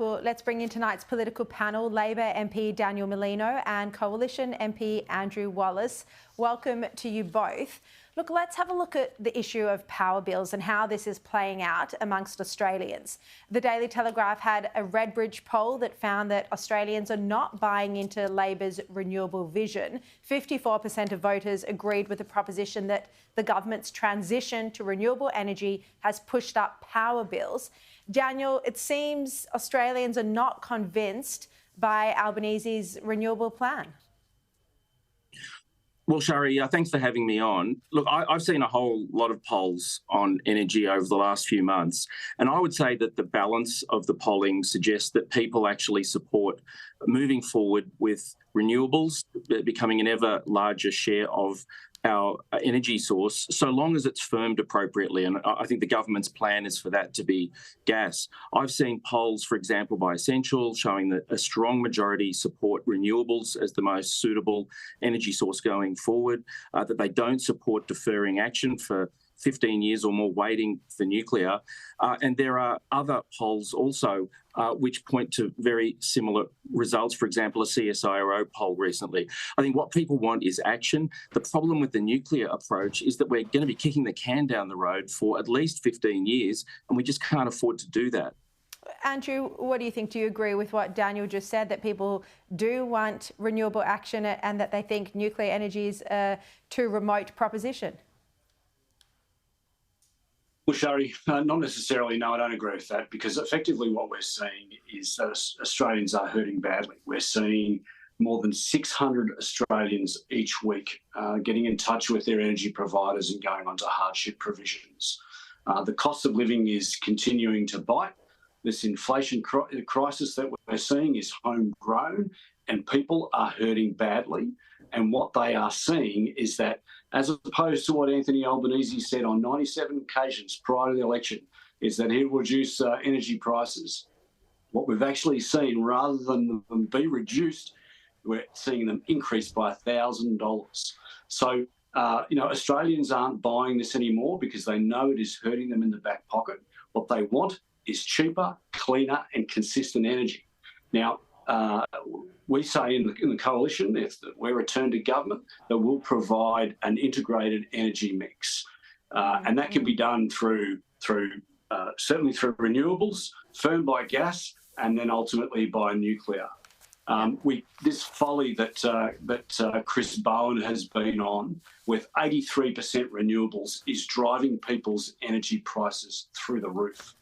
Well, let's bring in tonight's political panel, Labor MP Daniel Mulino and Coalition MP Andrew Wallace. Welcome to you both. Look, let's have a look at the issue of power bills and how this is playing out amongst Australians. The Daily Telegraph had a Redbridge poll that found that Australians are not buying into Labor's renewable vision. 54% of voters agreed with the proposition that the government's transition to renewable energy has pushed up power bills. Daniel, it seems Australians are not convinced by Albanese's renewable plan. Well, Sharri, thanks for having me on. Look, I've seen a whole lot of polls on energy over the last few months, and I would say that the balance of the polling suggests that people actually support moving forward with renewables becoming an ever larger share of our energy source, so long as it's firmed appropriately. And I think the government's plan is for that to be gas. I've seen polls, for example, by Essential, showing that a strong majority support renewables as the most suitable energy source going forward, that they don't support deferring action for 15 years or more waiting for nuclear. And there are other polls also which point to very similar results. For example, a CSIRO poll recently. I think what people want is action. The problem with the nuclear approach is that we're going to be kicking the can down the road for at least 15 years, and we just can't afford to do that. Andrew, what do you think? Do you agree with what Daniel just said, that people do want renewable action and that they think nuclear energy is a too remote proposition? Well, Sharri, not necessarily. No, I don't agree with that, because effectively what we're seeing is that Australians are hurting badly. We're seeing more than 600 Australians each week getting in touch with their energy providers and going onto hardship provisions. The cost of living is continuing to bite. This inflation crisis that we're seeing is homegrown, and people are hurting badly. And what they are seeing is that, as opposed to what Anthony Albanese said on 97 occasions prior to the election, is that he'll reduce energy prices. What we've actually seen, rather than them be reduced, we're seeing them increase by $1,000. So, Australians aren't buying this anymore because they know it is hurting them in the back pocket. What they want is cheaper, cleaner and consistent energy. Now, we say in the coalition, if we're returned to government, that we'll provide an integrated energy mix, and that can be done through certainly through renewables, firmed by gas, and then ultimately by nuclear. This folly that Chris Bowen has been on, with 83% renewables, is driving people's energy prices through the roof.